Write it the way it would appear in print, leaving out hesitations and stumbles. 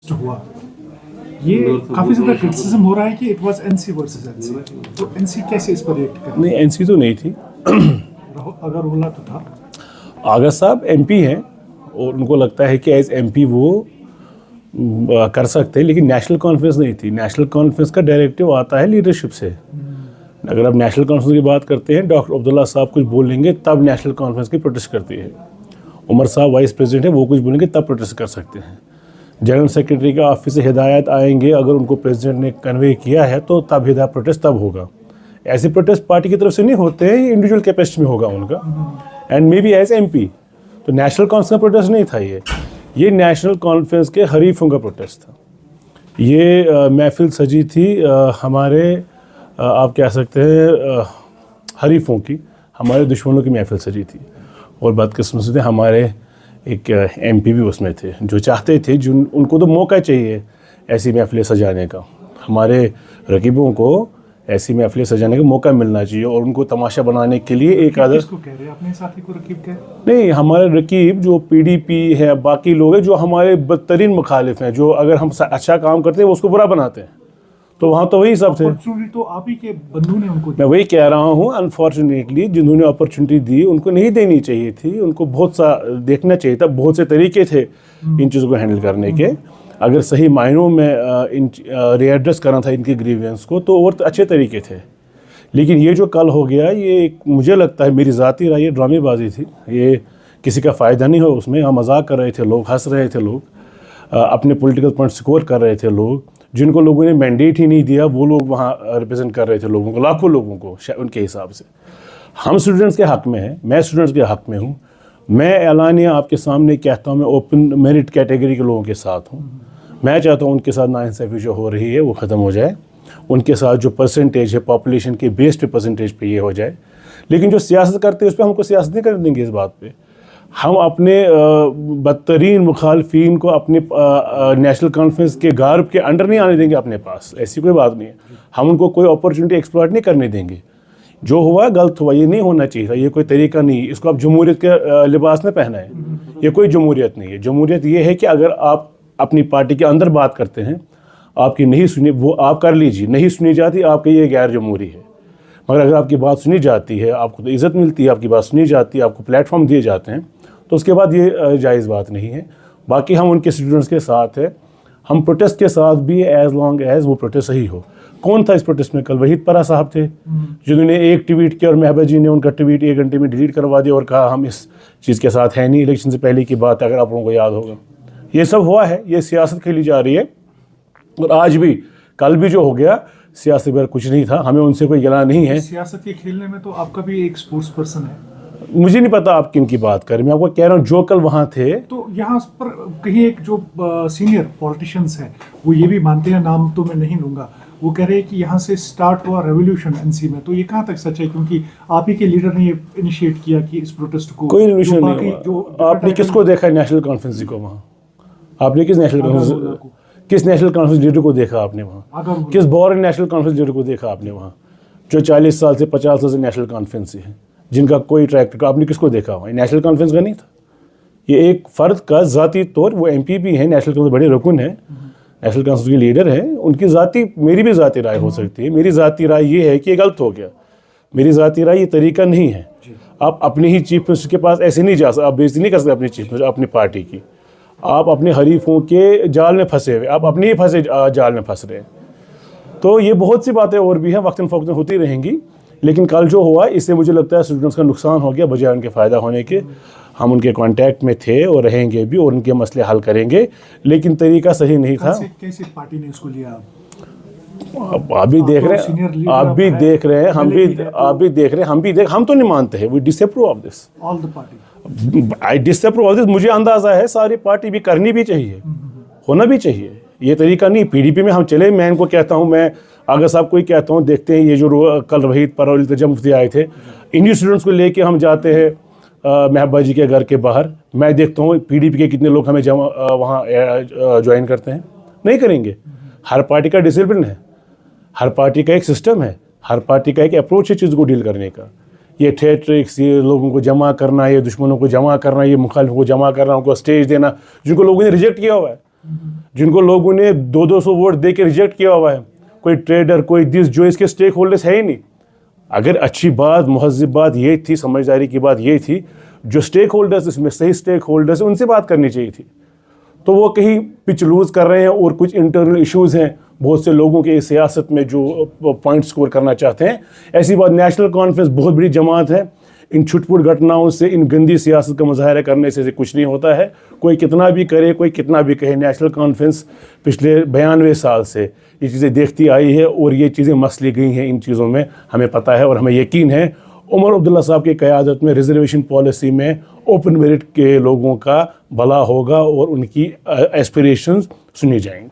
हुआ, ये काफ़ी ज़्यादा क्रिटिसिज्म हो रहा है कि it was NC versus NC. तो एनसी कैसे इस पर रिएक्ट करें? नहीं, एनसी तो नहीं थी। अगर बोला तो था। आगा साहब एमपी हैं और उनको लगता है कि एज एमपी वो कर सकते हैं, लेकिन नेशनल कॉन्फ्रेंस नहीं थी। नेशनल कॉन्फ्रेंस का डायरेक्टिव आता है लीडरशिप से। अगर आप नेशनल कॉन्फ्रेंस की बात करते हैं, डॉक्टर अब्दुल्ला साहब कुछ बोलेंगे तब नेशनल कॉन्फ्रेंस की प्रोटेस्ट करती है। उमर साहब वाइस प्रेसिडेंट है, वो कुछ बोलेंगे तब प्रोटेस्ट कर सकते हैं। जनरल सेक्रेटरी का ऑफिस से हिदायत आएंगे, अगर उनको प्रेसिडेंट ने कन्वे किया है तो तब हिदायत प्रोटेस्ट तब होगा। ऐसे प्रोटेस्ट पार्टी की तरफ से नहीं होते हैं, ये इंडिविजुअल कैपेसिटी में होगा उनका, and may be as MP. तो नेशनल कॉन्फ्रेंस का प्रोटेस्ट नहीं था ये नेशनल कॉन्फ्रेंस के हरीफों का प्रोटेस्ट था। ये महफिल सजी थी हमारे आप कह सकते हैं हरीफों की, हमारे दुश्मनों की महफिल सजी थी। और बदकिस्मती से हमारे एक एमपी भी उसमें थे जो चाहते थे, जिन उनको तो मौका चाहिए ऐसी महफिलें सजाने का। हमारे रकीबों को ऐसी महफिलें सजाने का मौका मिलना चाहिए और उनको तमाशा बनाने के लिए एक आदर। किसको कह रहे हैं? अपने साथी को रकीब कह? नहीं, हमारे रकीब जो पीडीपी है, बाकी लोग हैं जो हमारे बदतरीन मुखालिफ हैं, जो अगर हम अच्छा काम करते हैं वो उसको बुरा बनाते हैं। तो वहाँ तो वही सब थे। अपॉर्चुनिटी तो आप ही के बंधु ने उनको दी। मैं वही कह रहा हूँ, अनफॉर्चुनेटली जिन्होंने अपॉर्चुनिटी दी उनको नहीं देनी चाहिए थी। उनको बहुत सा देखना चाहिए था। बहुत से तरीके थे इन चीज़ों को हैंडल करने के। अगर सही मायनों में इन रीएड्रेस करना था इनके ग्रीवेंस को तो और अच्छे तरीके थे। लेकिन ये जो कल हो गया, ये मुझे लगता है, मेरी ज़ाती राय, ये ड्रामेबाजी थी। ये किसी का फ़ायदा नहीं हो उसमें। हम मजाक कर रहे थे, लोग हंस रहे थे, लोग अपने पॉलिटिकल पॉइंट स्कोर कर रहे थे। लोग जिनको लोगों ने मैंडेट ही नहीं दिया वो लोग वहाँ रिप्रेजेंट कर रहे थे लोगों को, लाखों लोगों को उनके हिसाब से। हम स्टूडेंट्स के हक़ में हैं, मैं स्टूडेंट्स के हक़ में हूँ। मैं एलानिया आपके सामने कहता हूँ, मैं ओपन मेरिट कैटेगरी के लोगों के साथ हूँ। मैं चाहता हूँ उनके साथ नाइंसाफ़ी जो हो रही है वो ख़त्म हो जाए। उनके साथ जो परसेंटेज है पॉपुलेशन के बेस पे परसेंटेज पे ये हो जाए। लेकिन जो सियासत करते हैं उस पर हमको सियासत नहीं करने देंगे। इस बात पे हम अपने बदतरीन मुखालफीन को अपने नेशनल कॉन्फ्रेंस के गार्ब के अंडर नहीं आने देंगे अपने पास। ऐसी कोई बात नहीं है। हम उनको कोई अपॉर्चुनिटी एक्सप्लॉइट नहीं करने देंगे। जो हुआ गलत हुआ, ये नहीं होना चाहिए था। ये कोई तरीका नहीं। इसको आप जमहूरियत के लिबास में पहना है। ये कोई जमहूरियत नहीं है। जमहूरियत ये है कि अगर आप अपनी पार्टी के अंदर बात करते हैं, आपकी नहीं सुनी वो आप कर लीजिए, नहीं सुनी जाती आपके ये गैर जमहूरी है। मगर अगर आपकी बात सुनी जाती है, आपको तो इज़्ज़त मिलती है, आपकी बात सुनी जाती है, आपको प्लेटफॉर्म दिए जाते हैं, तो उसके बाद ये जायज़ बात नहीं है। बाकी हम उनके स्टूडेंट्स के साथ हैं। हम प्रोटेस्ट के साथ भी एज़ लॉन्ग एज़ वो प्रोटेस्ट सही हो। कौन था इस प्रोटेस्ट में? कल वहीद परा साहब थे जिन्होंने एक ट्वीट किया और महबा जी ने उनका ट्वीट 1 घंटे में डिलीट करवा दिया और कहा हम इस चीज़ के साथ हैं नहीं। इलेक्शन से पहले की बात है, अगर आप लोगों को याद होगा। ये सब हुआ है, ये सियासत खेली जा रही है। और आज भी, कल भी जो हो गया, सियासत पर कुछ नहीं था। हमें उनसे कोई गिला नहीं है। सियासत के खेलने में तो आपका भी एक स्पोर्ट्स पर्सन है। मुझे नहीं पता आप किन की बात करें। मैं आपको कह रहा हूँ जो कल वहाँ थे। तो यहाँ पर कहीं एक जो सीनियर पॉलिटिशियंस हैं वो ये भी मानते हैं, नाम तो मैं नहीं लूँगा, वो कह रहे हैं कि यहाँ से स्टार्ट हुआ रेवोल्यूशन एनसी में। तो ये कहाँ तक सच है? क्योंकि आप ही के लीडर ने ये इनिशिएट किया कि इस प्रोटेस्ट को। कोई रेवोल्यूशन नहीं हुआ। आपने किसको देखा है नेशनल कॉन्फ्रेंस को वहाँ? आपने किस नेशनल कॉन्फ्रेंस लीडर को देखा आपने वहाँ? किस बोर्न नेशनल कॉन्फ्रेंस लीडर को देखा आपने वहाँ, जो 40 साल से 50 साल से नेशनल कॉन्फ्रेंस है, जिनका कोई ट्रैक रिकॉर्ड? आपने किसको देखा वहाँ? नेशनल कॉन्फ्रेंस का नहीं था। ये एक फ़र्द का ज़ाती तौर, वो एमपी भी हैं, नेशनल कॉन्फ्रेंस बड़े रुकन हैं, नेशनल कॉन्फ्रेंस के लीडर हैं, उनकी ज़ाती, मेरी भी ज़ाती राय हो सकती है। मेरी ज़ाती राय ये है कि ये गलत हो गया। मेरी ज़ाती राय ये तरीका नहीं है। आप अपने ही चीफ मिनिस्टर के पास ऐसे नहीं जा सकते। आप बेइज्जती नहीं कर सकते अपने चीफ मिनिस्टर, अपनी पार्टी की। आप अपने हरीफों के जाल में फंसे हुए, आप अपने ही फंसे जाल में फंस रहे हैं। तो ये बहुत सी बातें और भी हैं, वक्तन फ़ौक़तन होती रहेंगी। लेकिन कल जो हुआ, इससे मुझे लगता है स्टूडेंट्स का नुकसान हो गया बजाय उनके फ़ायदा होने के। हम उनके कांटेक्ट में थे और रहेंगे भी और उनके मसले हल करेंगे, लेकिन तरीका सही नहीं था। कैसे पार्टी ने इसको लिया? आप भी देख रहे हैं, आप भी देख रहे हैं, हम भी देख रहे हैं, हम तो नहीं मानते हैं। We disapprove of this, all the party. I disapprove of this. मुझे अंदाज़ा है सारी पार्टी भी करनी भी चाहिए, होना भी चाहिए। ये तरीका नहीं। पीडीपी में हम चले, मैं इनको कहता हूँ, मैं अगर साहब कोई कहता हूँ, देखते हैं ये जो कल वहीद पर और इल्तिजा मुफ्ती आए थे, इंडियन स्टूडेंट्स को लेके हम जाते हैं महबा जी के घर के बाहर। मैं देखता हूँ पीडीपी के कितने लोग हमें वहाँ ज्वाइन करते हैं। नहीं करेंगे। हर पार्टी का डिसिप्लिन है, हर पार्टी का एक सिस्टम है, हर पार्टी का एक अप्रोच है चीज़ को डील करने का। ये थिएट्रिक्स, ये लोगों को जमा करना, ये दुश्मनों को जमा करना, ये मुखालिफों को जमा करना, उनको स्टेज देना, जिनको लोगों ने रिजेक्ट किया हुआ है, जिनको लोगों ने 200 वोट दे के रिजेक्ट किया हुआ है, कोई ट्रेडर, कोई दिस, जो इसके स्टेक होल्डर्स है ही नहीं। अगर अच्छी बात, महज़िब बात ये थी, समझदारी की बात ये थी, जो स्टेक होल्डर्स, इसमें सही स्टेक होल्डर्स, उनसे बात करनी चाहिए थी। तो वो कहीं पिच लूज कर रहे हैं और कुछ इंटरनल इश्यूज़ हैं बहुत से लोगों के इस सियासत में जो पॉइंट स्कोर करना चाहते हैं। ऐसी बात, नेशनल कॉन्फ्रेंस बहुत बड़ी जमात है, इन छुटपुट घटनाओं से, इन गंदी सियासत का मुजाहरा करने से कुछ नहीं होता है। कोई कितना भी करे, कोई कितना भी कहे, नेशनल कॉन्फ्रेंस पिछले 92 साल से ये चीज़ें देखती आई है और ये चीज़ें मसली गई हैं। इन चीज़ों में हमें पता है और हमें यकीन है उमर अब्दुल्ला साहब की क़यादत में रिजर्वेशन पॉलिसी में ओपन मेरिट के लोगों का भला होगा और उनकी एस्पिरेशंस सुनी जाएंगी।